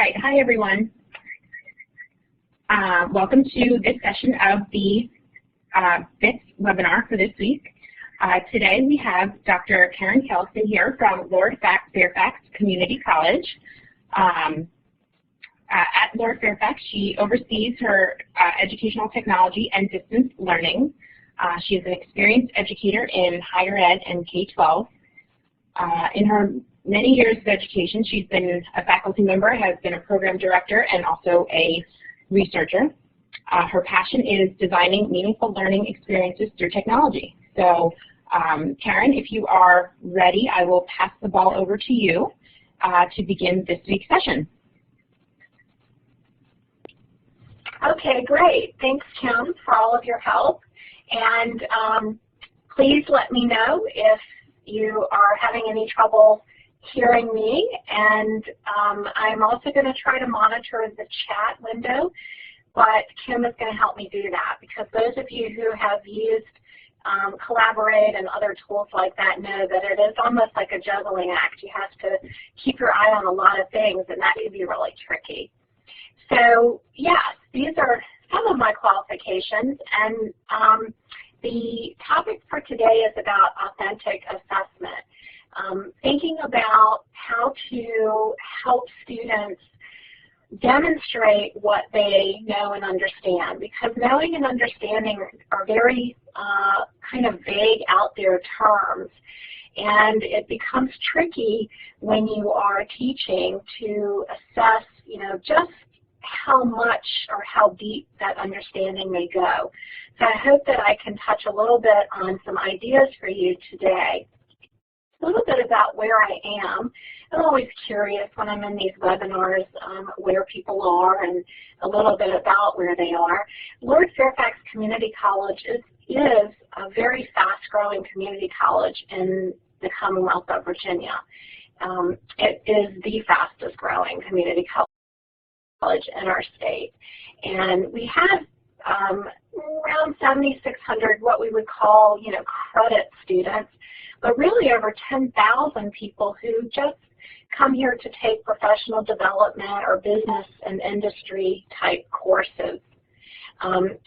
right, hi everyone. Welcome to this session of the fifth webinar for this week. Today we have Dr. Karen Kellison here from Lord Fairfax Community College. At Lord Fairfax, she oversees her educational technology and distance learning. She is an experienced educator in higher ed and K-12. In her many years of education, she's been a faculty member, has been a program director, and also a researcher. Her passion is designing meaningful learning experiences through technology. So, Karen, if you are ready, I will pass the ball over to you to begin this week's session. Okay, great. Thanks, Kim, for all of your help. And please let me know if you are having any trouble hearing me. And I'm also going to try to monitor the chat window, but Kim is going to help me do that, because those of you who have used Collaborate and other tools like that know that it is almost like a juggling act. You have to keep your eye on a lot of things, and that can be really tricky. So yes, these are some of my qualifications, and the topic for today is about authentic assessment. Thinking about how to help students demonstrate what they know and understand, because knowing and understanding are very kind of vague out there terms, and it becomes tricky when you are teaching to assess, just how much or how deep that understanding may go. So I hope that I can touch a little bit on some ideas for you today. A little bit about where I am. I'm always curious when I'm in these webinars where people are, and a little bit about where they are. Lord Fairfax Community College is a very fast-growing community college in the Commonwealth of Virginia. It is the fastest-growing community college in our state. And we have around 7,600 what we would call, credit students, but really over 10,000 people who just come here to take professional development or business and industry type courses.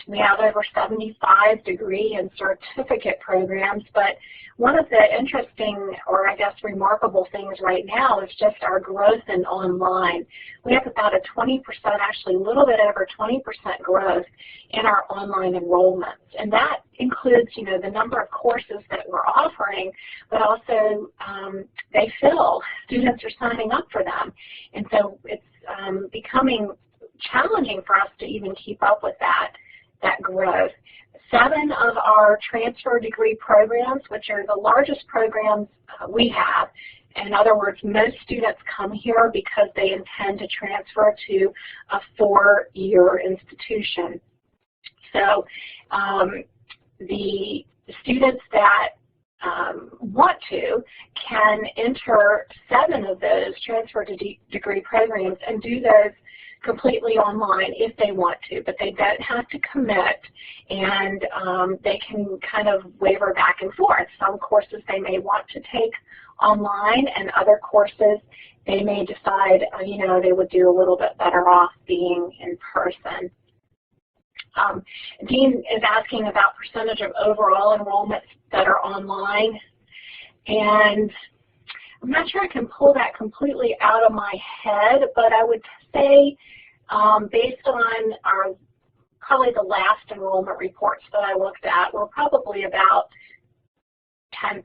We have over 75 degree and certificate programs, but one of the interesting, or I guess remarkable things right now is just our growth in online. We have about a 20%, actually a little bit over 20% growth in our online enrollments. And that includes, the number of courses that we're offering, but also they fill. Students are signing up for them. And so it's becoming challenging for us to even keep up with that growth. 7 of our transfer degree programs, which are the largest programs we have. In other words, most students come here because they intend to transfer to a 4-year institution. So the students that want to can enter 7 of those transfer degree programs and do those completely online if they want to, but they don't have to commit, and they can kind of waver back and forth. Some courses they may want to take online, and other courses they may decide, they would do a little bit better off being in person. Dean is asking about percentage of overall enrollments that are online, and I'm not sure I can pull that completely out of my head, but I would say based on probably the last enrollment reports that I looked at, we're probably about 10%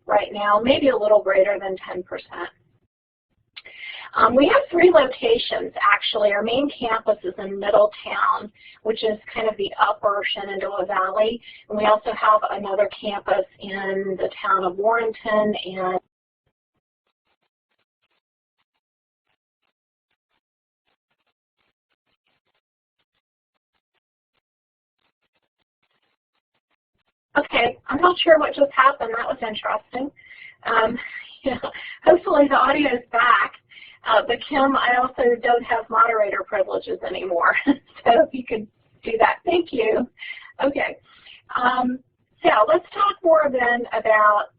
right now, maybe a little greater than 10%. We have 3 locations, actually. Our main campus is in Middletown, which is kind of the upper Shenandoah Valley. And we also have another campus in the town of Warrenton and okay, I'm not sure what just happened. That was interesting. Hopefully the audio is back. But Kim, I also don't have moderator privileges anymore. So if you could do that, thank you. Okay. So let's talk more then about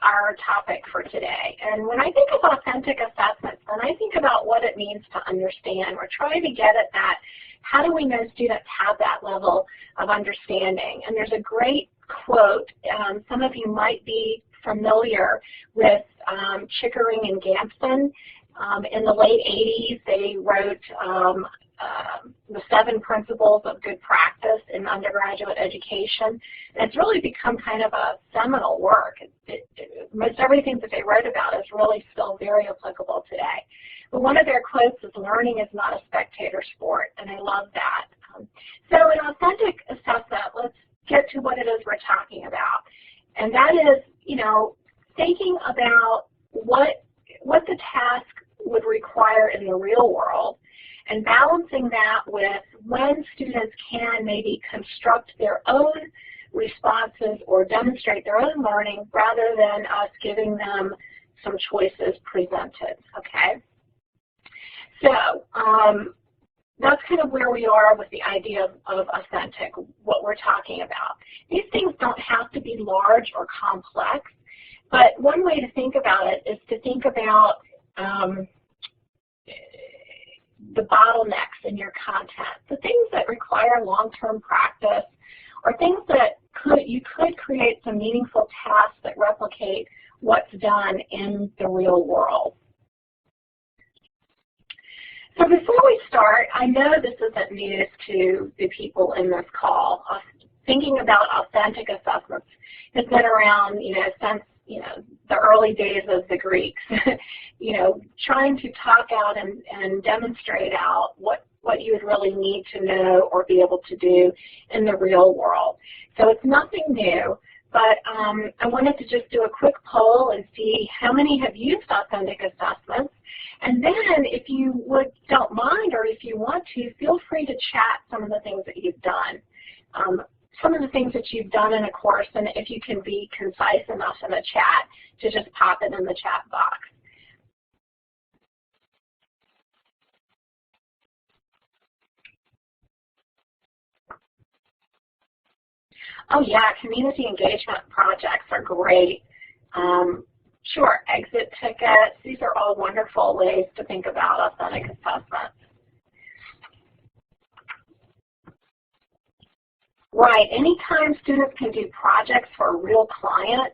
our topic for today. And when I think of authentic assessments, then I think about what it means to understand. We're trying to get at that. How do we know students have that level of understanding? And there's a great quote. Some of you might be familiar with Chickering and Gampson. In the late 80s, they wrote the 7 principles of good practice in undergraduate education. And it's really become kind of a seminal work. Most everything that they wrote about is really still very applicable today. But one of their quotes is, "Learning is not a spectator sport," and I love that. So in authentic assessment, let's get to what it is we're talking about. And that is, you know, thinking about what the task would require in the real world, and balancing that with when students can maybe construct their own responses or demonstrate their own learning rather than us giving them some choices presented, okay? So that's kind of where we are with the idea of authentic, what we're talking about. These things don't have to be large or complex, but one way to think about it is to think about the bottlenecks in your content, the things that require long-term practice, or things that you could create some meaningful tasks that replicate what's done in the real world. So before we start, I know this isn't news to the people in this call. Thinking about authentic assessments has been around, you know, since the early days of the Greeks, trying to talk out and demonstrate out what you would really need to know or be able to do in the real world. So it's nothing new, but I wanted to just do a quick poll and see how many have used authentic assessments. And then if you don't mind, or if you want to, feel free to chat some of the things that you've done. Some of the things that you've done in a course, and if you can be concise enough in the chat to just pop it in the chat box. Oh yeah, community engagement projects are great. Sure, exit tickets, these are all wonderful ways to think about authentic assessments. Right, anytime students can do projects for a real client,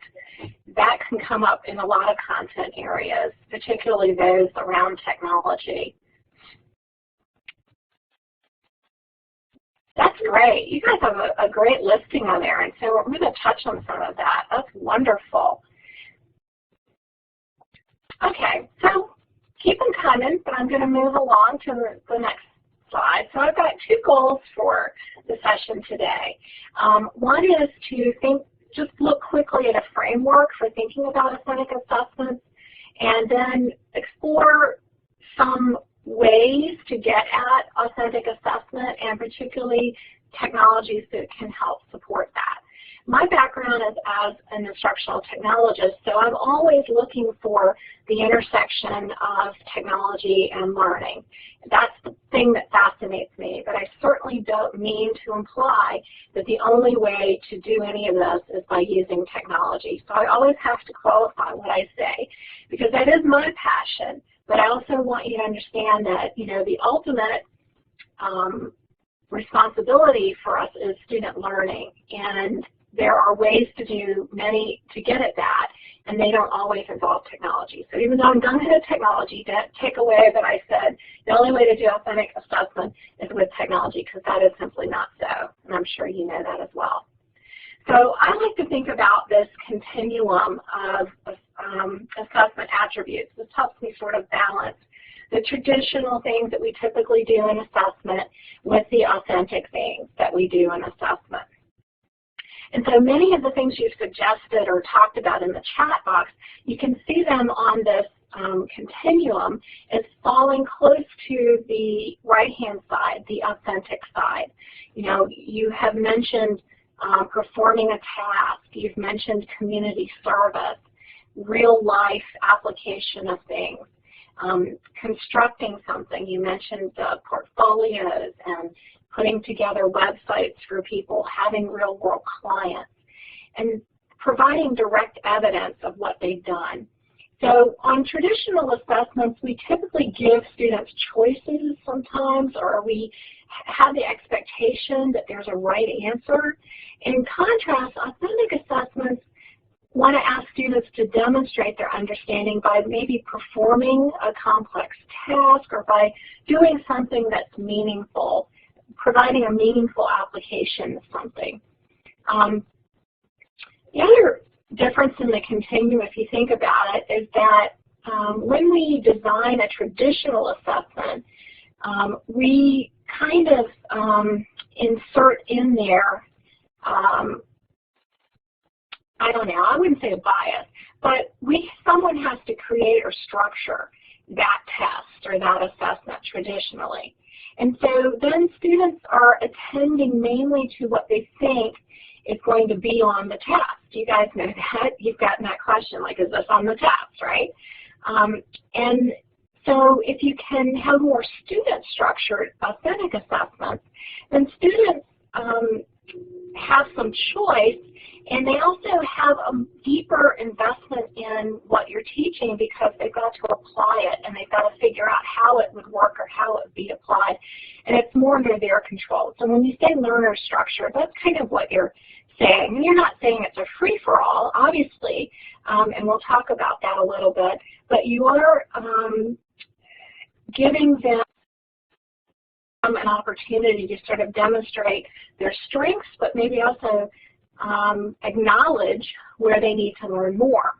that can come up in a lot of content areas, particularly those around technology. That's great. You guys have a great listing on there, and so we're going to touch on some of that. That's wonderful. Okay, so keep them coming, but I'm going to move along to the next slide. So I've got 2 goals for the session today. One is to just look quickly at a framework for thinking about authentic assessments, and then explore some ways to get at authentic assessment, and particularly technologies that can help support that. My background is as an instructional technologist, so I'm always looking for the intersection of technology and learning. That's the thing that fascinates me, but I certainly don't mean to imply that the only way to do any of this is by using technology. So I always have to qualify what I say, because that is my passion, but I also want you to understand that, the ultimate responsibility for us is student learning, and there are ways to get at that, and they don't always involve technology. So even though I'm done with technology, don't take away that I said the only way to do authentic assessment is with technology, because that is simply not so, and I'm sure you know that as well. So I like to think about this continuum of assessment attributes. This helps me sort of balance the traditional things that we typically do in assessment with the authentic things that we do in assessment. And so many of the things you've suggested or talked about in the chat box, you can see them on this continuum as falling close to the right-hand side, the authentic side. You have mentioned performing a task. You've mentioned community service, real-life application of things, constructing something. You mentioned portfolios and putting together websites for people, having real-world clients. And providing direct evidence of what they've done. So on traditional assessments, we typically give students choices sometimes, or we have the expectation that there's a right answer. In contrast, authentic assessments want to ask students to demonstrate their understanding by maybe performing a complex task or by doing something that's meaningful, providing a meaningful application of something. The other difference in the continuum, if you think about it, is that when we design a traditional assessment, we kind of insert in there, I don't know, I wouldn't say a bias, but someone has to create or structure that test or that assessment traditionally. And so then students are attending mainly to what they think is going to be on the test. You guys know that. You've gotten that question, like, is this on the test, right? And so if you can have more student-structured authentic assessments, then students have some choice, and they also have a deeper investment in what you're teaching because they've got to apply it and they've got to figure out how it would work or how it would be applied, and it's more under their control. So when you say learner structure, that's kind of what you're saying. And you're not saying it's a free-for-all, obviously, and we'll talk about that a little bit, but you are giving them an opportunity to sort of demonstrate their strengths, but maybe also acknowledge where they need to learn more.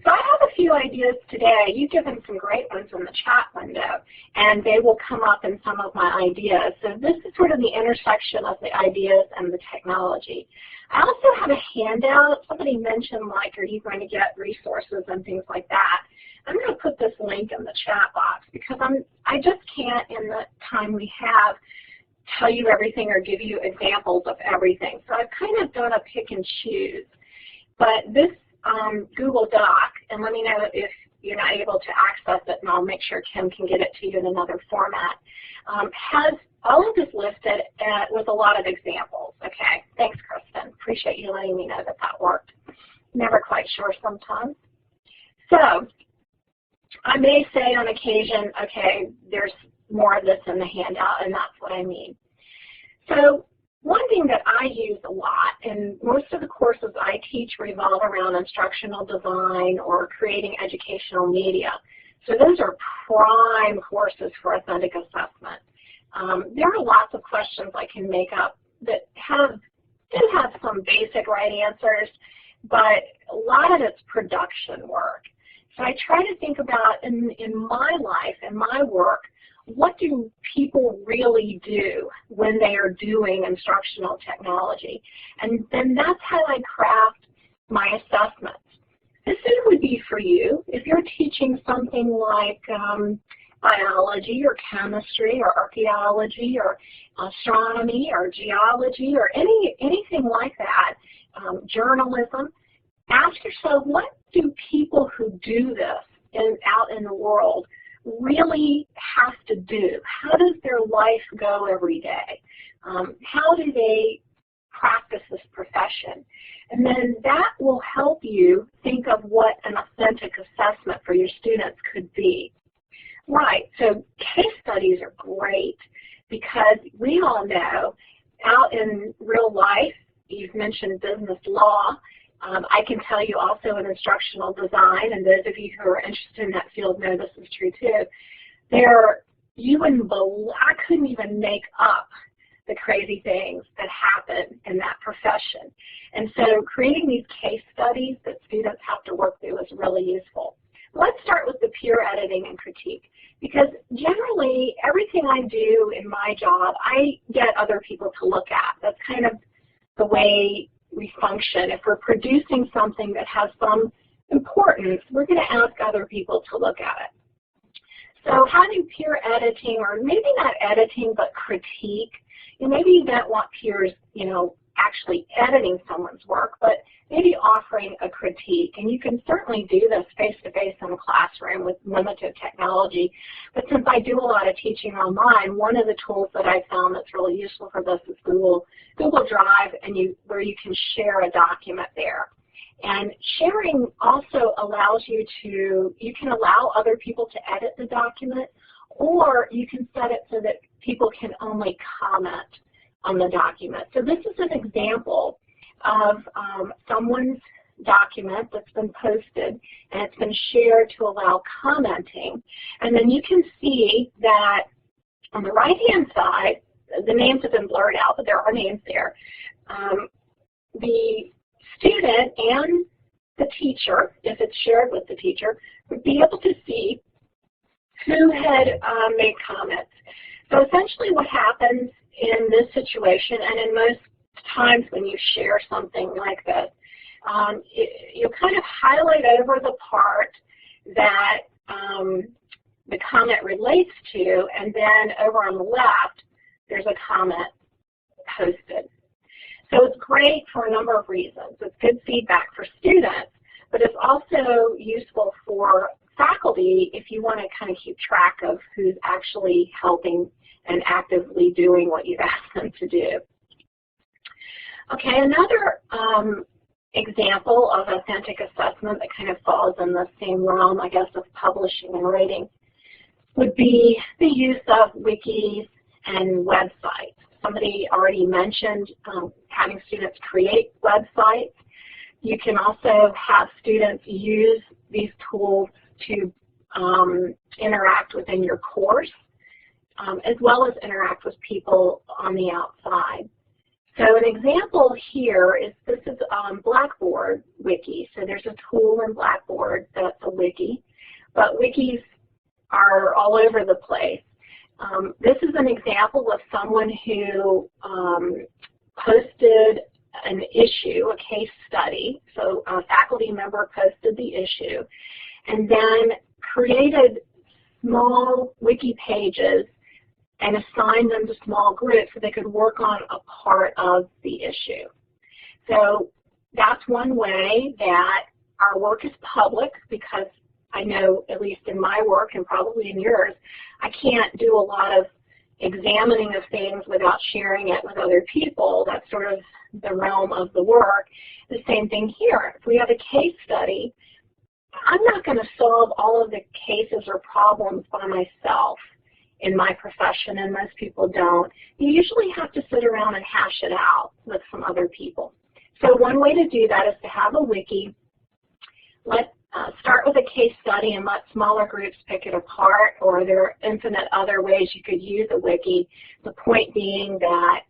So I have a few ideas today. You've given some great ones in the chat window, and they will come up in some of my ideas. So this is sort of the intersection of the ideas and the technology. I also have a handout. Somebody mentioned, like, are you going to get resources and things like that? I'm going to put this link in the chat box because I just can't, in the time we have, tell you everything or give you examples of everything. So I've kind of done a pick and choose. But this Google Doc, and let me know if you're not able to access it, and I'll make sure Kim can get it to you in another format, has all of this listed with a lot of examples. Okay, thanks, Kristen. Appreciate you letting me know that that worked. Never quite sure sometimes. So I may say on occasion, okay, there's more of this in the handout, and that's what I mean. So one thing that I use a lot, and most of the courses I teach revolve around instructional design or creating educational media. So those are prime courses for authentic assessment. There are lots of questions I can make up that do have some basic right answers, but a lot of it's production work. So I try to think about, in my life and my work, what do people really do when they are doing instructional technology? And then that's how I craft my assessments. The same would be for you. If you're teaching something like biology or chemistry or archaeology or astronomy or geology or anything like that, journalism, ask yourself, what do people who do this out in the world really have to do? How does their life go every day? How do they practice this profession? And then that will help you think of what an authentic assessment for your students could be. Right, so case studies are great because we all know out in real life, you've mentioned business law, I can tell you also in instructional design, and those of you who are interested in that field know this is true too, I couldn't even make up the crazy things that happen in that profession. And so creating these case studies that students have to work through is really useful. Let's start with the peer editing and critique, because generally everything I do in my job, I get other people to look at. That's kind of the way we function. If we're producing something that has some importance, we're going to ask other people to look at it. So how do peer editing, or maybe not editing, but critique, maybe you don't want peers, actually editing someone's work, but maybe offering a critique. And you can certainly do this face-to-face in a classroom with limited technology. But since I do a lot of teaching online, one of the tools that I found that's really useful for this is Google Drive, and where you can share a document there. And sharing also allows you can allow other people to edit the document, or you can set it so that people can only comment on the document. So this is an example of someone's document that's been posted, and it's been shared to allow commenting. And then you can see that on the right-hand side, the names have been blurred out, but there are names there. The student and the teacher, if it's shared with the teacher, would be able to see who had made comments. So essentially what happens in this situation, and in most times when you share something like this, you kind of highlight over the part that the comment relates to, and then over on the left, there's a comment posted. So it's great for a number of reasons. It's good feedback for students, but it's also useful for faculty if you want to kind of keep track of who's actually helping and actively doing what you've asked them to do. Okay, another example of authentic assessment that kind of falls in the same realm, I guess, of publishing and rating would be the use of wikis and websites. Somebody already mentioned having students create websites. You can also have students use these tools to interact within your course, as well as interact with people on the outside. So an example here is this is Blackboard Wiki. So there's a tool in Blackboard that's a wiki, but wikis are all over the place. This is an example of someone who posted an issue, a case study. So a faculty member posted the issue and then created small wiki pages and assigned them to small groups so they could work on a part of the issue. So that's one way that our work is public, because I know, at least in my work and probably in yours, I can't do a lot of examining of things without sharing it with other people. That's sort of the realm of the work. The same thing here. If we have a case study, I'm not going to solve all of the cases or problems by myself in my profession, and most people don't. You usually have to sit around and hash it out with some other people. So one way to do that is to have a wiki. Start with a case study and let smaller groups pick it apart, or there are infinite other ways you could use a wiki. The point being that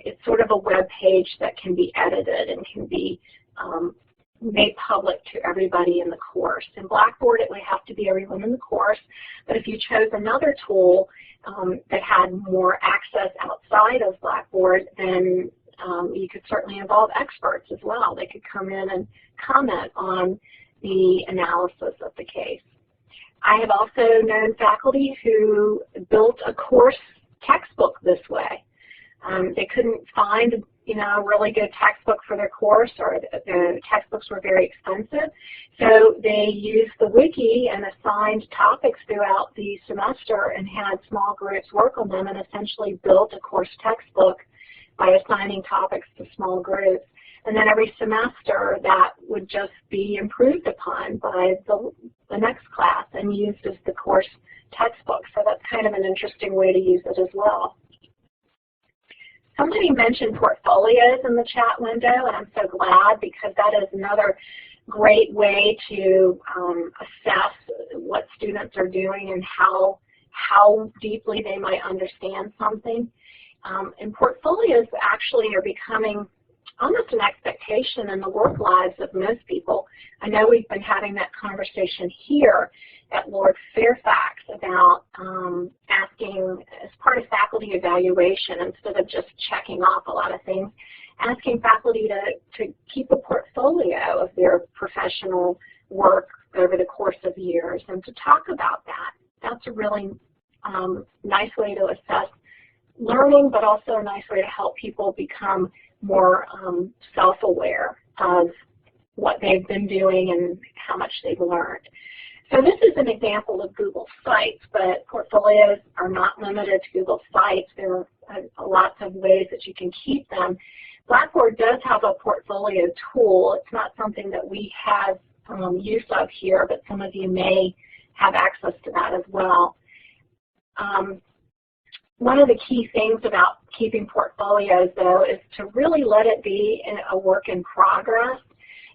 it's sort of a web page that can be edited and can be made public to everybody in the course. In Blackboard, it would have to be everyone in the course, but if you chose another tool that had more access outside of Blackboard, then you could certainly involve experts as well. They could come in and comment on the analysis of the case. I have also known faculty who built a course textbook this way. They couldn't find a really good textbook for their course, or the textbooks were very expensive. So they used the wiki and assigned topics throughout the semester and had small groups work on them, and essentially built a course textbook by assigning topics to small groups. And then every semester that would just be improved upon by the next class and used as the course textbook. So that's kind of an interesting way to use it as well. Somebody mentioned portfolios in the chat window, and I'm so glad, because that is another great way to assess what students are doing and how deeply they might understand something. And portfolios actually are becoming almost an expectation in the work lives of most people. I know we've been having that conversation here at Lord Fairfax about asking, as part of faculty evaluation, instead of just checking off a lot of things, asking faculty to keep a portfolio of their professional work over the course of years and to talk about that. That's a really nice way to assess learning, but also a nice way to help people become more self-aware of what they've been doing and how much they've learned. So this is an example of Google Sites, but portfolios are not limited to Google Sites. There are lots of ways that you can keep them. Blackboard does have a portfolio tool. It's not something that we have use of here, but some of you may have access to that as well. One of the key things about keeping portfolios, though, is to really let it be a work in progress.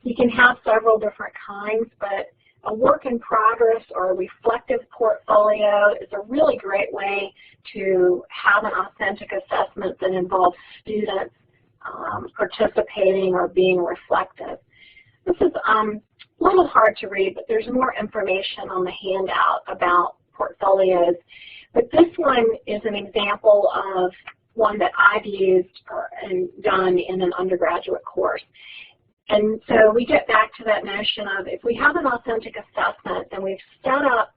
You can have several different kinds, but a work in progress or a reflective portfolio is a really great way to have an authentic assessment that involves students participating or being reflective. This is a little hard to read, but there's more information on the handout about portfolios. But this one is an example of one that I've used and done in an undergraduate course. And so we get back to that notion of if we have an authentic assessment, then we've set up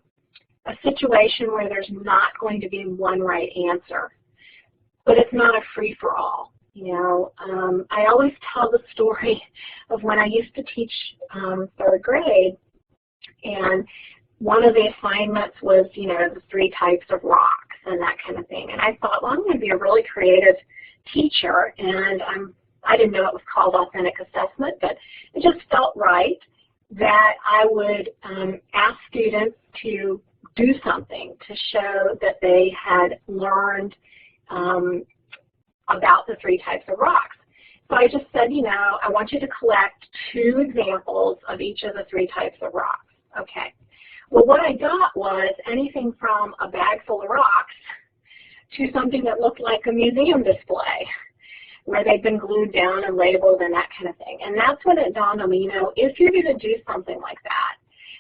a situation where there's not going to be one right answer. But it's not a free-for-all. You know, I always tell the story of when I used to teach third grade, and one of the assignments was, you know, the 3 types of rocks and that kind of thing. And I thought, well, I'm going to be a really creative teacher, and I didn't know it was called authentic assessment, but it just felt right that I would ask students to do something to show that they had learned about the 3 types of rocks. So I just said, you know, I want you to collect 2 examples of each of the 3 types of rocks. Okay. Well, what I got was anything from a bag full of rocks to something that looked like a museum display where they've been glued down and labeled and that kind of thing. And that's when it dawned on me, you know, if you're going to do something like that,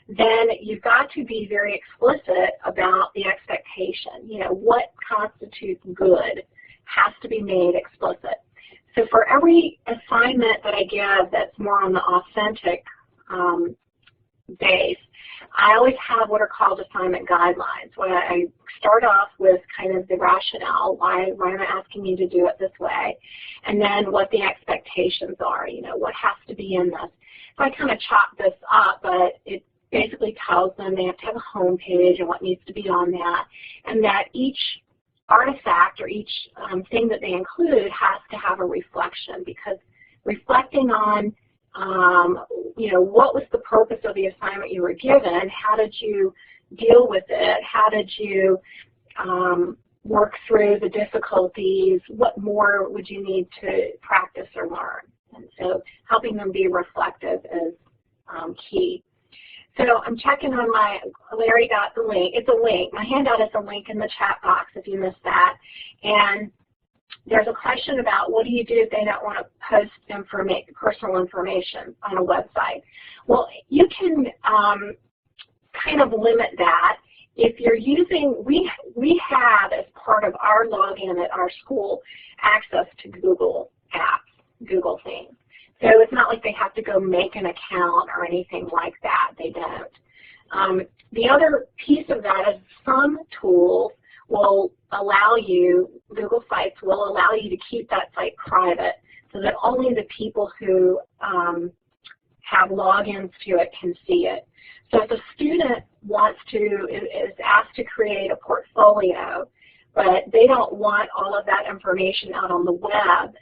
then you've got to be very explicit about the expectation. You know, what constitutes good has to be made explicit. So for every assignment that I give that's more on the authentic base, I always have what are called assignment guidelines, where I start off with kind of the rationale, why am I asking you to do it this way, and then what the expectations are, you know, what has to be in this. So I kind of chop this up, but it basically tells them they have to have a home page and what needs to be on that, and that each artifact or each thing that they include has to have a reflection, because reflecting on you know, what was the purpose of the assignment you were given, how did you deal with it, how did you work through the difficulties, what more would you need to practice or learn. And so helping them be reflective is key. So I'm checking on Larry got the link. It's a link. My handout is a link in the chat box if you missed that. And there's a question about what do you do if they don't want to post personal information on a website. Well, you can kind of limit that. If you're using, we have as part of our login at our school access to Google apps, Google things. So it's not like they have to go make an account or anything like that. They don't. The other piece of that is some tools will allow you, Google Sites will allow you to keep that site private so that only the people who have logins to it can see it. So if a student is asked to create a portfolio, but they don't want all of that information out on the web,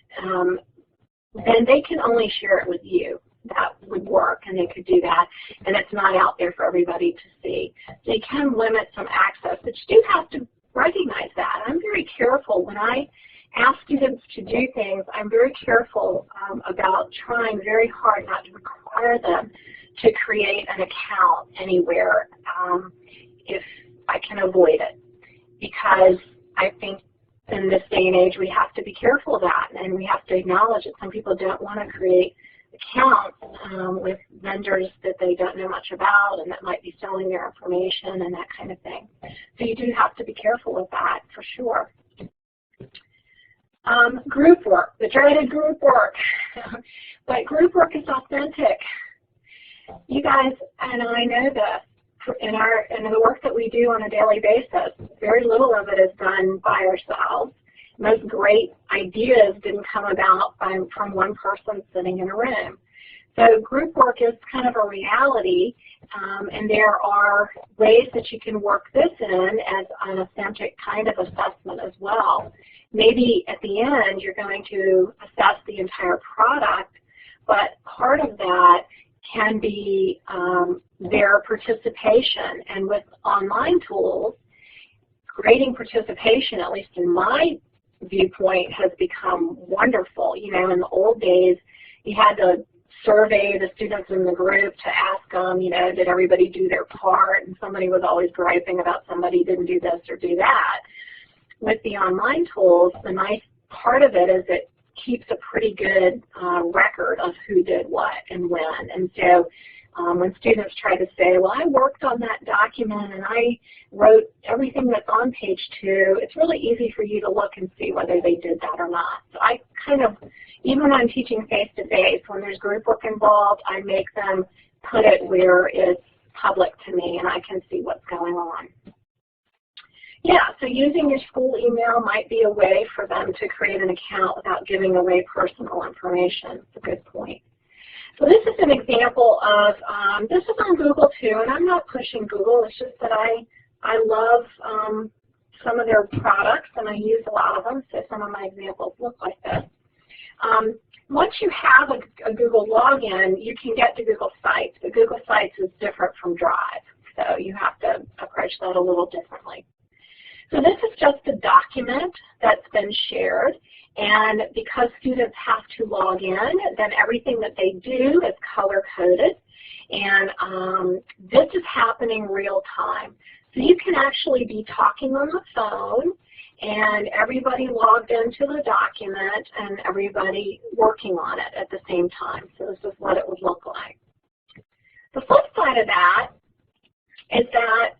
then they can only share it with you. That would work, and they could do that, and it's not out there for everybody to see. So you can limit some access, but you do have to recognize that. I'm very careful when I ask students to do things. I'm very careful about trying very hard not to require them to create an account anywhere if I can avoid it, because I think in this day and age we have to be careful of that, and we have to acknowledge that some people don't want to create accounts with vendors that they don't know much about and that might be selling their information and that kind of thing. So you do have to be careful with that for sure. Group work, the dreaded group work. But group work is authentic. You guys and I know this. In the work that we do on a daily basis, very little of it is done by ourselves, most great ideas didn't come about from one person sitting in a room. So group work is kind of a reality, and there are ways that you can work this in as an authentic kind of assessment as well. Maybe at the end you're going to assess the entire product, but part of that can be their participation. And with online tools, grading participation, at least in my viewpoint, has become wonderful. You know, in the old days, you had to survey the students in the group to ask them, you know, did everybody do their part? And somebody was always griping about somebody didn't do this or do that. With the online tools, the nice part of it is it keeps a pretty good record of who did what and when. And so when students try to say, well, I worked on that document and I wrote everything that's on page 2, it's really easy for you to look and see whether they did that or not. So I kind of, even when I'm teaching face-to-face, when there's group work involved, I make them put it where it's public to me and I can see what's going on. Yeah, so using your school email might be a way for them to create an account without giving away personal information. It's a good point. So this is an example of, this is on Google too, and I'm not pushing Google, it's just that I love some of their products and I use a lot of them, so some of my examples look like this. Once you have a Google login, you can get to Google Sites, but Google Sites is different from Drive, so you have to approach that a little differently. So this is just a document that's been shared, and because students have to log in, then everything that they do is color-coded, and this is happening real time. So you can actually be talking on the phone, and everybody logged into the document, and everybody working on it at the same time. So this is what it would look like. The flip side of that is that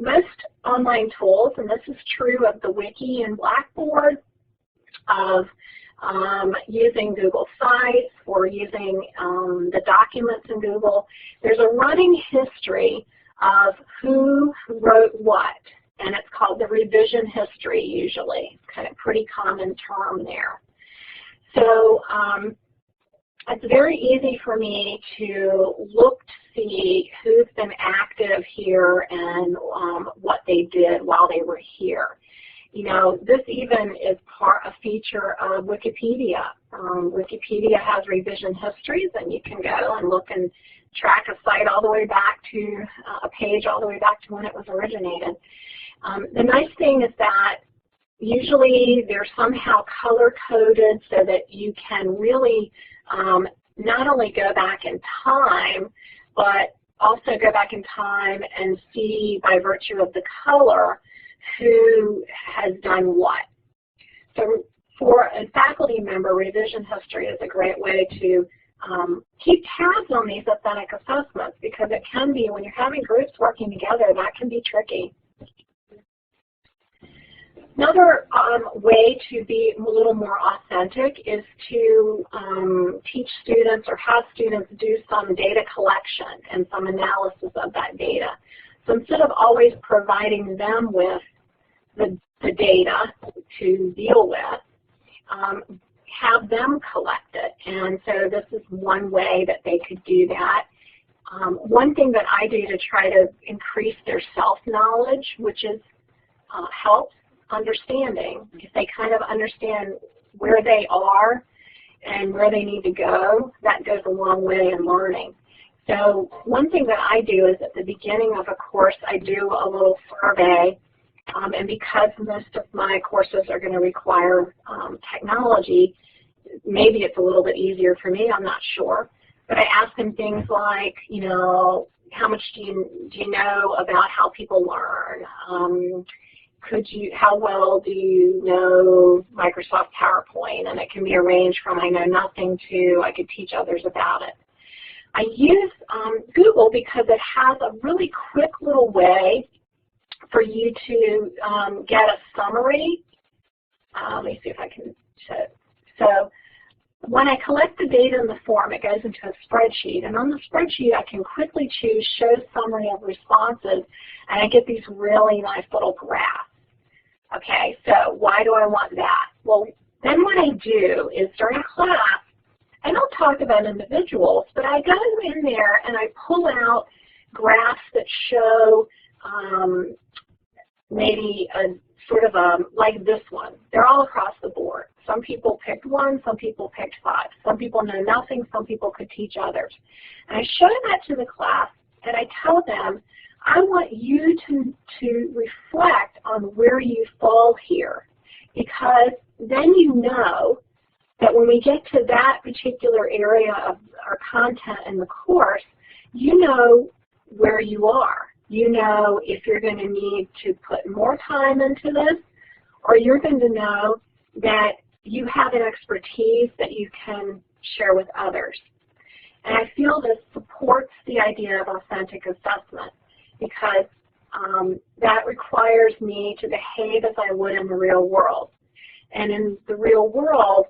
most online tools, and this is true of the Wiki and Blackboard, of using Google Sites or using the documents in Google, there's a running history of who wrote what, and it's called the revision history usually, kind of pretty common term there. So it's very easy for me to look to see who's been active here and what they did while they were here. You know, this even is a feature of Wikipedia. Wikipedia has revision histories, and you can go and look and track a site all the way back to a page all the way back to when it was originated. The nice thing is that usually they're somehow color-coded so that you can really not only go back in time, but also go back in time and see by virtue of the color who has done what. So for a faculty member, revision history is a great way to keep tabs on these authentic assessments, because it can be, when you're having groups working together, that can be tricky. Another way to be a little more authentic is to teach students or have students do some data collection and some analysis of that data. So instead of always providing them with the data to deal with, have them collect it. And so this is one way that they could do that. One thing that I do to try to increase their self-knowledge, which is helps understanding. If they kind of understand where they are and where they need to go, that goes a long way in learning. So one thing that I do is at the beginning of a course, I do a little survey, and because most of my courses are going to require technology, maybe it's a little bit easier for me, I'm not sure, but I ask them things like, you know, how much do you know about how people learn? How well do you know Microsoft PowerPoint? And it can be a range from I know nothing to I could teach others about it. I use Google because it has a really quick little way for you to get a summary. Let me see if I can show it. So when I collect the data in the form, it goes into a spreadsheet, and on the spreadsheet I can quickly choose Show Summary of Responses, and I get these really nice little graphs. Okay, so why do I want that? Well, then what I do is during class, I don't talk about individuals, but I go in there and I pull out graphs that show maybe a sort of like this one. They're all across the board. Some people picked one, some people picked 5. Some people know nothing, some people could teach others. And I show that to the class and I tell them, I want you to reflect on where you fall here, because then you know that when we get to that particular area of our content in the course, you know where you are. You know if you're going to need to put more time into this, or you're going to know that you have an expertise that you can share with others. And I feel this supports the idea of authentic assessment, because that requires me to behave as I would in the real world. And in the real world,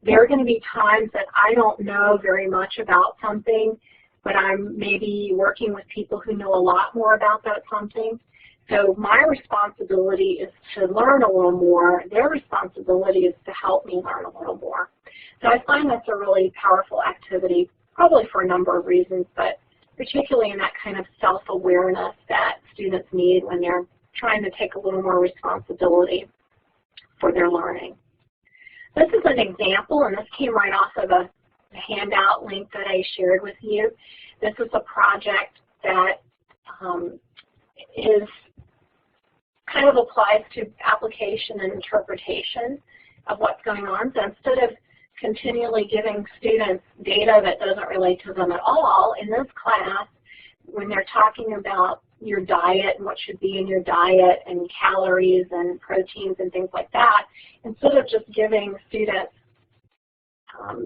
there are going to be times that I don't know very much about something, but I'm maybe working with people who know a lot more about that something. So my responsibility is to learn a little more. Their responsibility is to help me learn a little more. So I find that's a really powerful activity, probably for a number of reasons, but particularly in that kind of self-awareness that students need when they're trying to take a little more responsibility for their learning. This is an example, and this came right off of a handout link that I shared with you. This is a project that is kind of applies to application and interpretation of what's going on. So instead of continually giving students data that doesn't relate to them at all, in this class, when they're talking about your diet and what should be in your diet and calories and proteins and things like that, instead of just giving students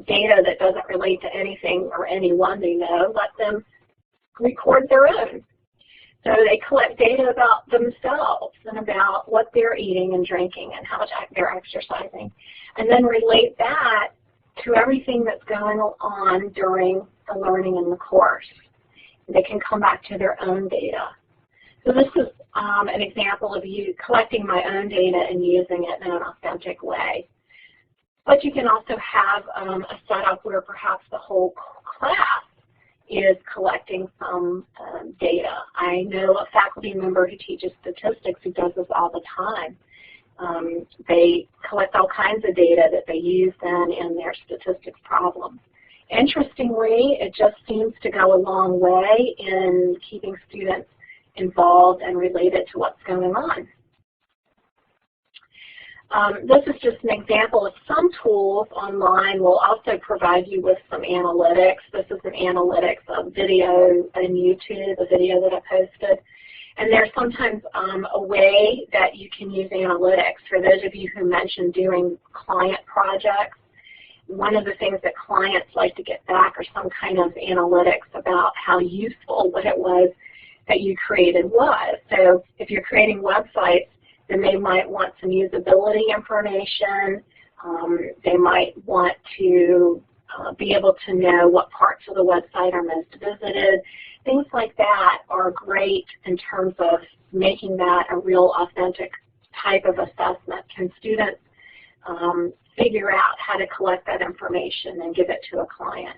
data that doesn't relate to anything or anyone they know, let them record their own. So they collect data about themselves and about what they're eating and drinking and how much they're exercising, and then relate that to everything that's going on during the learning in the course. They can come back to their own data. So this is an example of you collecting my own data and using it in an authentic way. But you can also have a setup where perhaps the whole class is collecting some data. I know a faculty member who teaches statistics who does this all the time. They collect all kinds of data that they use then in their statistics problems. Interestingly, it just seems to go a long way in keeping students involved and related to what's going on. This is just an example of some tools online. Will also provide you with some analytics. This is an analytics of video on YouTube, a video that I posted. And there's sometimes a way that you can use analytics. For those of you who mentioned doing client projects, one of the things that clients like to get back are some kind of analytics about how useful what it was that you created was. So if you're creating websites, then they might want some usability information. They might want to be able to know what parts of the website are most visited. Things like that are great in terms of making that a real authentic type of assessment. Can students figure out how to collect that information and give it to a client?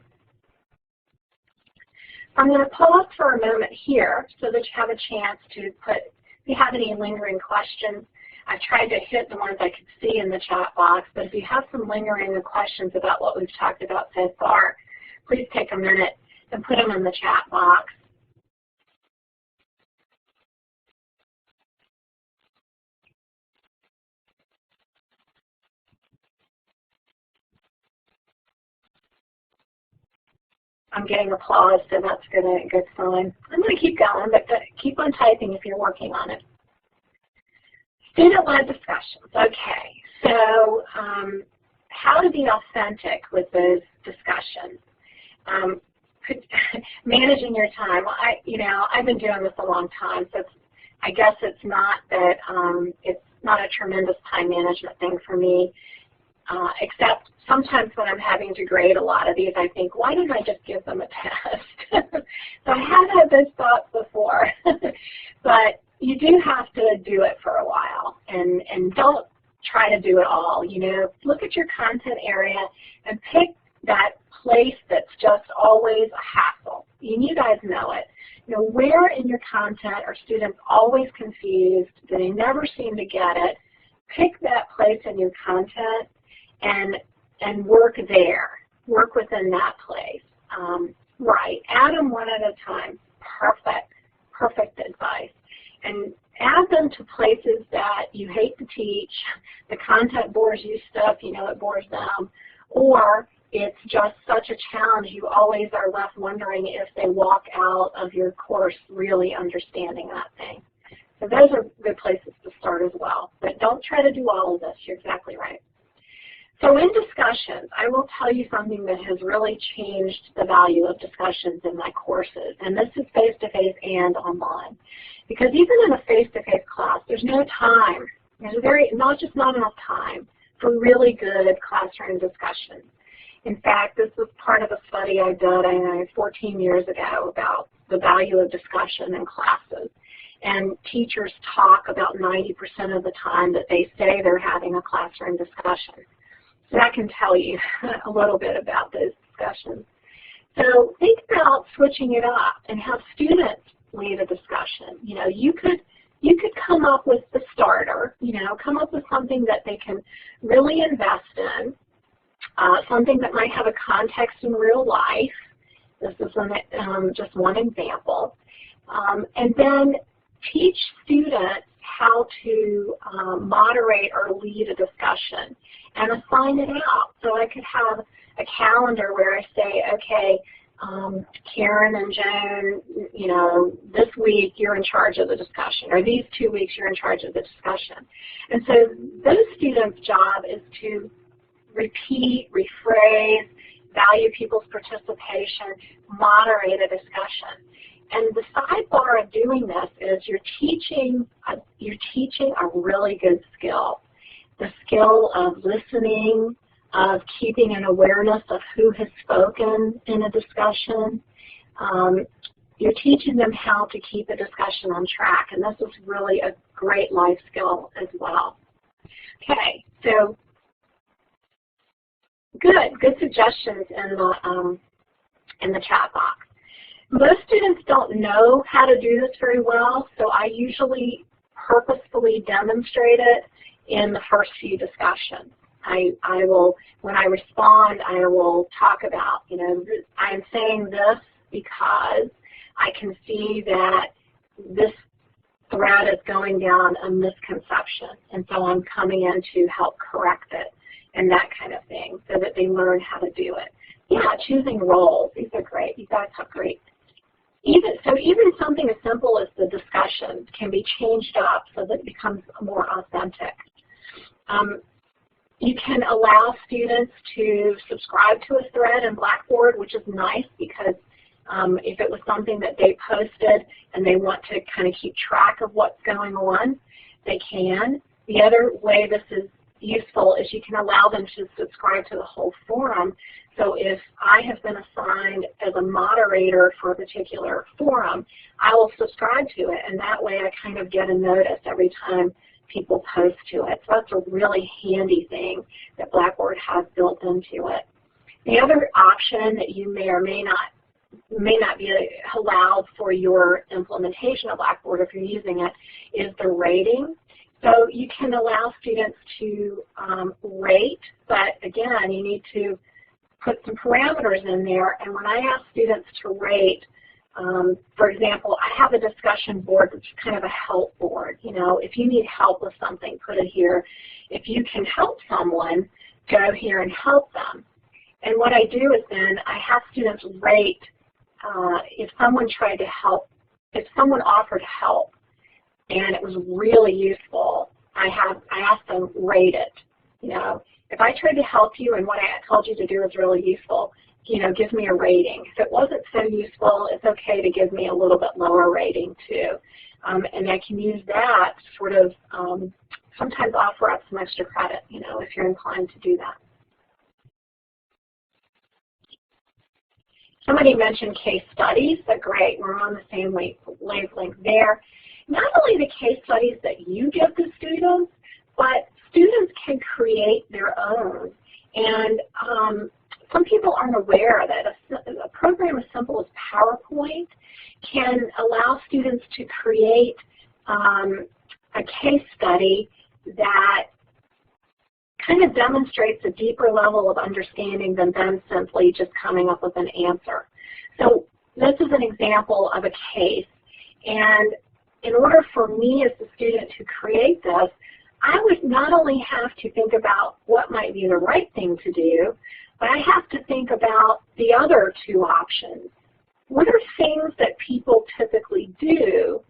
I'm going to pause for a moment here so that you have a chance to put, if you have any lingering questions. I tried to hit the ones I could see in the chat box, but if you have some lingering questions about what we've talked about so far, please take a minute and put them in the chat box. I'm getting applause, so that's a good sign. I'm going to keep going, but keep on typing if you're working on it. Student-led discussions. Okay, so how to be authentic with those discussions. Managing your time. I've been doing this a long time, so I guess it's not that it's not a tremendous time management thing for me. Except sometimes when I'm having to grade a lot of these, I think, why didn't I just give them a test? So I have had those thoughts before, but you do have to do it for a while. and don't try to do it all. You know, look at your content area and pick that place that's just always a hassle. And you guys know it. You know, where in your content are students always confused? Do they never seem to get it? Pick that place in your content and work there. Work within that place. Right. Add them one at a time. Perfect advice. And add them to places that you hate to teach, the content bores you stuff, you know it bores them, or it's just such a challenge you always are left wondering if they walk out of your course really understanding that thing. So those are good places to start as well. But don't try to do all of this. You're exactly right. So in discussions, I will tell you something that has really changed the value of discussions in my courses, and this is face-to-face and online. Because even in a face-to-face class, there's no time. There's not enough time for really good classroom discussion. In fact, this was part of a study I did 14 years ago about the value of discussion in classes. And teachers talk about 90% of the time that they say they're having a classroom discussion. So that can tell you a little bit about those discussions. So think about switching it up and have students lead a discussion. You know, you could come up with the starter, you know, come up with something that they can really invest in, something that might have a context in real life. This is just one example. And then teach students how to moderate or lead a discussion and assign it out. So I could have a calendar where I say, okay, Karen and Joan, you know, this week you're in charge of the discussion, or these 2 weeks you're in charge of the discussion. And so those students' job is to repeat, rephrase, value people's participation, moderate a discussion. And the sidebar of doing this is you're teaching a really good skill. The skill of listening, of keeping an awareness of who has spoken in a discussion. You're teaching them how to keep a discussion on track, and this is really a great life skill as well. Okay, so good suggestions in the chat box. Most students don't know how to do this very well, so I usually purposefully demonstrate it in the first few discussions. I will, when I respond, I will talk about, you know, I'm saying this because I can see that this thread is going down a misconception, and so I'm coming in to help correct it and that kind of thing so that they learn how to do it. Yeah, choosing roles, these are great. You guys have great. Even something as simple as the discussion can be changed up so that it becomes more authentic. You can allow students to subscribe to a thread in Blackboard, which is nice because if it was something that they posted and they want to kind of keep track of what's going on, they can. The other way this is useful is you can allow them to subscribe to the whole forum. So if I have been assigned as a moderator for a particular forum, I will subscribe to it, and that way I kind of get a notice every time people post to it. So that's a really handy thing that Blackboard has built into it. The other option that you may or may not be allowed for your implementation of Blackboard if you're using it is the rating. So you can allow students to rate, but again, you need to put some parameters in there. And when I ask students to rate, for example, I have a discussion board which is kind of a help board. You know, if you need help with something, put it here. If you can help someone, go here and help them. And what I do is then I have students rate if someone tried to help, if someone offered help and it was really useful, I ask them rate it. You know, if I tried to help you and what I told you to do was really useful, you know, give me a rating. If it wasn't so useful, it's okay to give me a little bit lower rating too. And I can use that to sort of sometimes offer up some extra credit, you know, if you're inclined to do that. Somebody mentioned case studies, so great, we're on the same wavelength there. Not only the case studies that you give the students, but students can create their own. And some people aren't aware that a program as simple as PowerPoint can allow students to create a case study that kind of demonstrates a deeper level of understanding than them simply just coming up with an answer. So this is an example of a case, and in order for me as a student to create this, I would not only have to think about what might be the right thing to do, but I have to think about the other two options. What are things that people typically do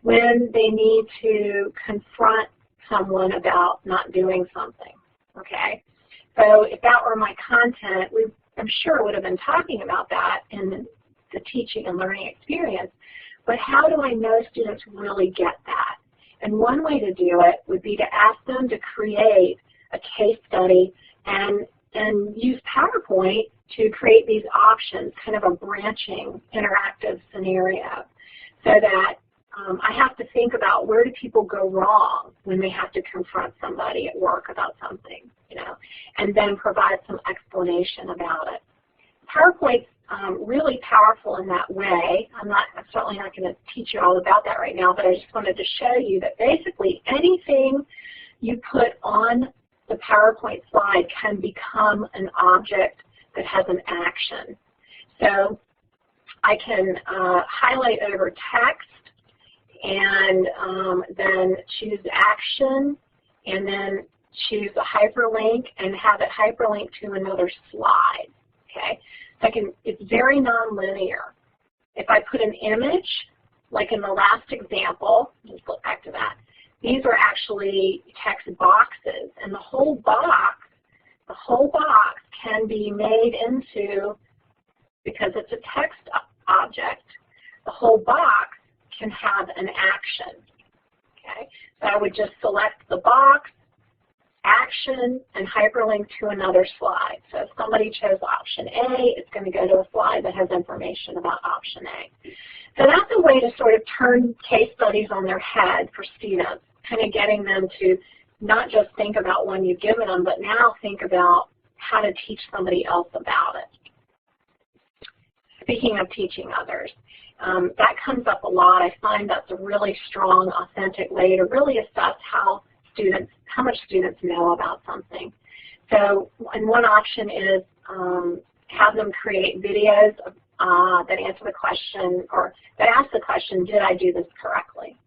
when they need to confront someone about not doing something? Okay, so if that were my content, I'm sure would have been talking about that in the teaching and learning experience, but how do I know students really get that? And one way to do it would be to ask them to create a case study and use PowerPoint to create these options, kind of a branching interactive scenario, so that I have to think about where do people go wrong when they have to confront somebody at work about something, and then provide some explanation about it. PowerPoint's really powerful in that way. I'm certainly not going to teach you all about that right now, but I just wanted to show you that basically anything you put on the PowerPoint slide can become an object that has an action. So I can highlight over text and then choose action, and then choose a hyperlink and have it hyperlink to another slide. Okay, so it's very nonlinear. If I put an image, like in the last example, let's look back to that. These are actually text boxes, and the whole box can be made into, because it's a text object, the whole box can have an action. Okay, so I would just select the box, action, and hyperlink to another slide. So if somebody chose option A, it's going to go to a slide that has information about option A. So that's a way to sort of turn case studies on their head for students, kind of getting them to not just think about one you've given them, but now think about how to teach somebody else about it. Speaking of teaching others, that comes up a lot. I find that's a really strong, authentic way to really assess how much students know about something. So, and one option is have them create videos that answer the question, or that ask the question, did I do this correctly?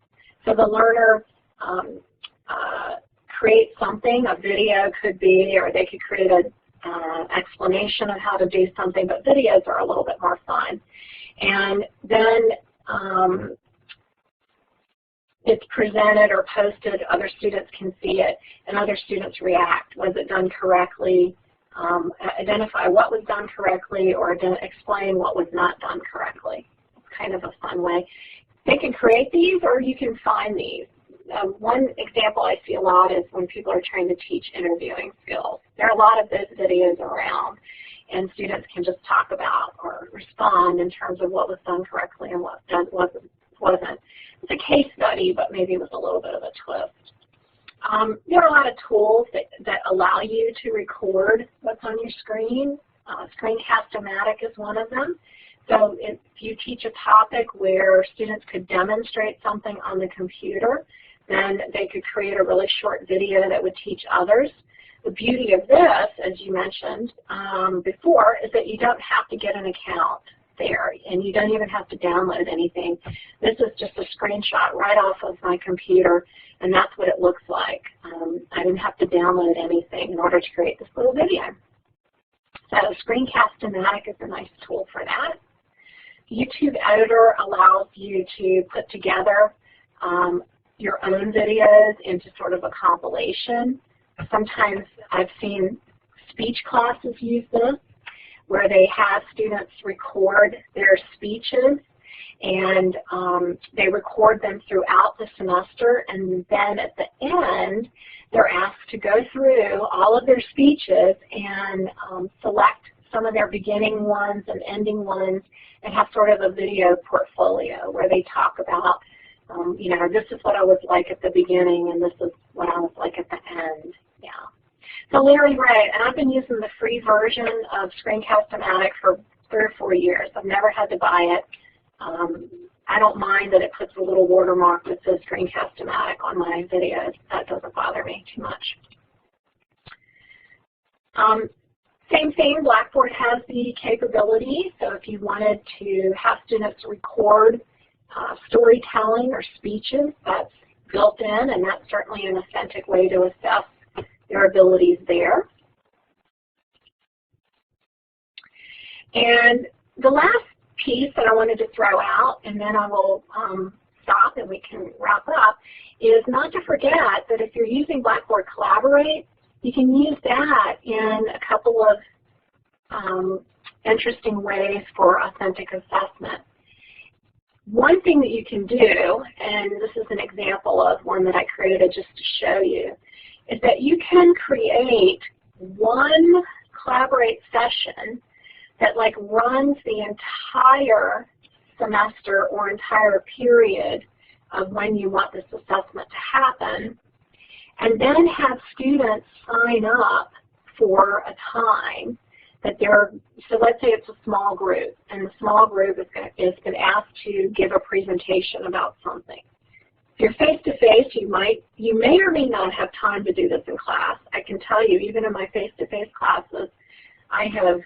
So the learner creates something, a video could be, or they could create an explanation of how to do something, but videos are a little bit more fun. And then it's presented or posted, other students can see it, and other students react. Was it done correctly? Identify what was done correctly, or explain what was not done correctly. It's kind of a fun way. They can create these, or you can find these. One example I see a lot is when people are trying to teach interviewing skills. There are a lot of those videos around, and students can just talk about or respond in terms of what was done correctly and what wasn't. It's a case study, but maybe with a little bit of a twist. There are a lot of tools that allow you to record what's on your screen. SCREENCAST is one of them. So if you teach a topic where students could demonstrate something on the computer, then they could create a really short video that would teach others. The beauty of this, as you mentioned before, is that you don't have to get an account there, and you don't even have to download anything. This is just a screenshot right off of my computer, and that's what it looks like. I didn't have to download anything in order to create this little video. So SCREENCAST is a nice tool for that. YouTube Editor allows you to put together your own videos into sort of a compilation. Sometimes I've seen speech classes use this, where they have students record their speeches, and they record them throughout the semester, and then at the end they're asked to go through all of their speeches and select some of their beginning ones and ending ones, and have sort of a video portfolio where they talk about you know, this is what I was like at the beginning and this is what I was like at the end. Yeah. So Larry Ray, and I've been using the free version of SCREENCAST for 3 or 4 years. I've never had to buy it. I don't mind that it puts a little watermark that says SCREENCAST on my videos. That doesn't bother me too much. Same thing, Blackboard has the capability, so if you wanted to have students record storytelling or speeches, that's built in, and that's certainly an authentic way to assess their abilities there. And the last piece that I wanted to throw out, and then I will stop and we can wrap up, is not to forget that if you're using Blackboard Collaborate, you can use that in a couple of interesting ways for authentic assessment. One thing that you can do, and this is an example of one that I created just to show you, is that you can create one Collaborate session that like runs the entire semester or entire period of when you want this assessment to happen, and then have students sign up for a time that they're, so let's say it's a small group, and the small group is going to ask to give a presentation about something. If you're face-to-face, you may or may not have time to do this in class. I can tell you, even in my face-to-face classes, I have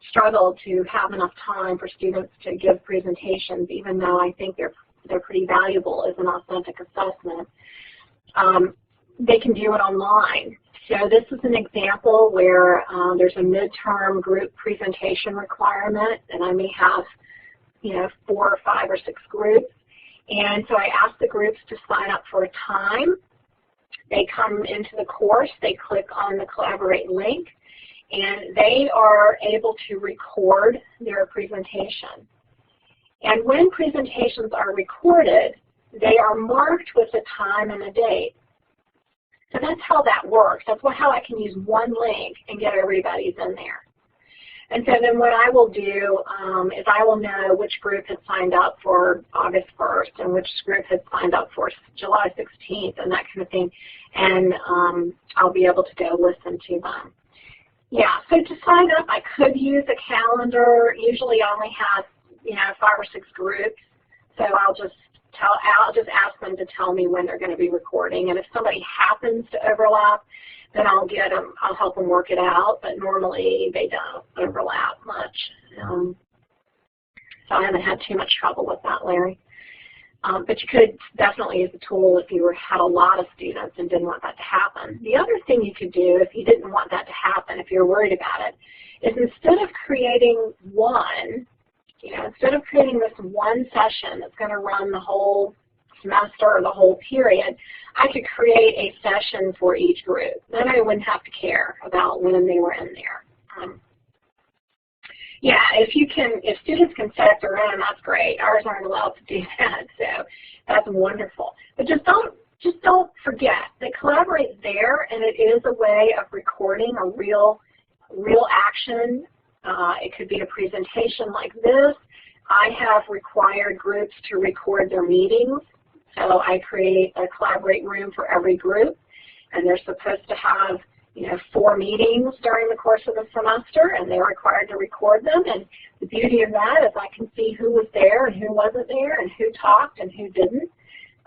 struggled to have enough time for students to give presentations, even though I think they're pretty valuable as an authentic assessment. They can do it online. So this is an example where there's a midterm group presentation requirement, and I may have, you know, 4 or 5 or 6 groups. And so I ask the groups to sign up for a time. They come into the course, they click on the Collaborate link, and they are able to record their presentation. And when presentations are recorded, they are marked with a time and a date. So that's how that works. That's how I can use one link and get everybody's in there. And so then what I will do is I will know which group has signed up for August 1st and which group has signed up for July 16th and that kind of thing. And I'll be able to go listen to them. Yeah, so to sign up, I could use a calendar. Usually I only have, you know, 5 or 6 groups. So I'll just ask them to tell me when they're going to be recording, and if somebody happens to overlap, then I'll help them work it out, but normally they don't overlap much. So I haven't had too much trouble with that, Larry. But you could definitely use the tool if you had a lot of students and didn't want that to happen. The other thing you could do if you didn't want that to happen, if you're worried about it, is instead of creating one, you know, instead of creating this one session that's going to run the whole semester or the whole period, I could create a session for each group. Then I wouldn't have to care about when they were in there. Yeah, if students can set their own, that's great. Ours aren't allowed to do that, so that's wonderful. But just don't forget that Collaborate's there, and it is a way of recording a real action. It could be a presentation like this. I have required groups to record their meetings. So I create a Collaborate room for every group, and they're supposed to have, you know, 4 meetings during the course of the semester, and they're required to record them. And the beauty of that is I can see who was there and who wasn't there and who talked and who didn't.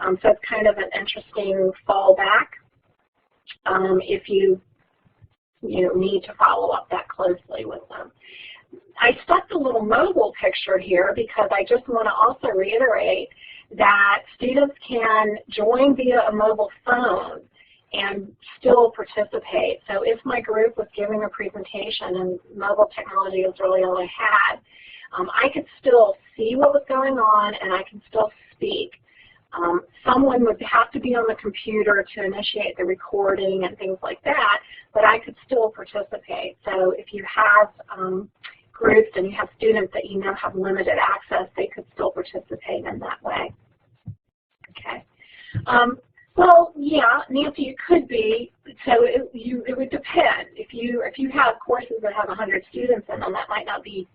So it's kind of an interesting fallback if you need to follow up that closely with them. I stuck the little mobile picture here because I just want to also reiterate that students can join via a mobile phone and still participate. So if my group was giving a presentation and mobile technology was really all I had, I could still see what was going on and I can still speak. Someone would have to be on the computer to initiate the recording and things like that, but I could still participate. So if you have groups and you have students that you know have limited access, they could still participate in that way. Okay. Well, yeah, Nancy, it could be. So it would depend. If you have courses that have 100 students in them, this might not be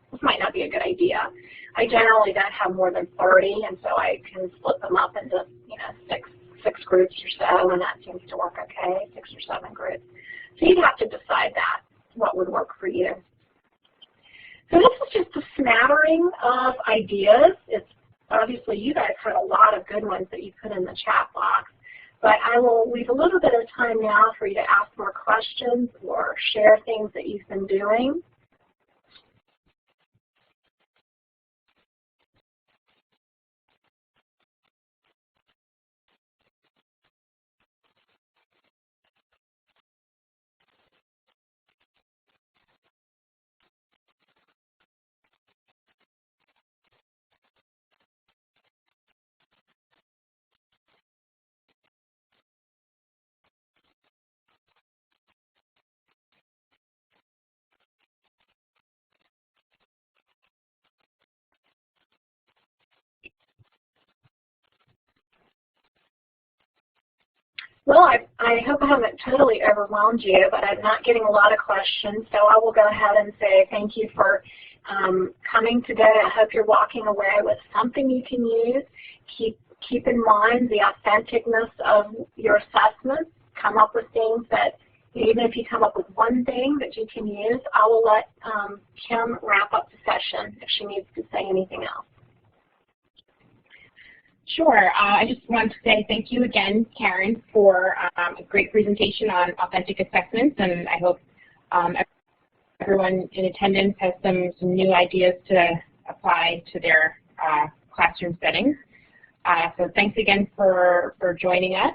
a good idea. I generally don't have more than 30, and so I can split them up into six groups or so, and that seems to work okay. 6 or 7 groups. So you'd have to decide that what would work for you. So this is just a smattering of ideas. It's obviously you guys had a lot of good ones that you put in the chat box. But I will leave a little bit of time now for you to ask more questions or share things that you've been doing. Well, I hope I haven't totally overwhelmed you, but I'm not getting a lot of questions, so I will go ahead and say thank you for coming today. I hope you're walking away with something you can use. Keep in mind the authenticness of your assessments. Come up with things that, even if you come up with one thing that you can use, I will let Kim wrap up the session if she needs to say anything else. Sure. I just want to say thank you again, Karen, for a great presentation on authentic assessments, and I hope everyone in attendance has some new ideas to apply to their classroom settings. So thanks again for joining us.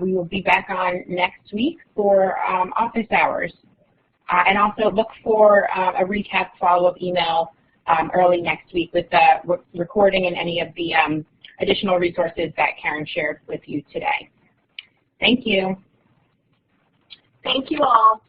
We will be back on next week for office hours. And also look for a recap follow-up email early next week with the recording and any of the additional resources that Karen shared with you today. Thank you. Thank you all.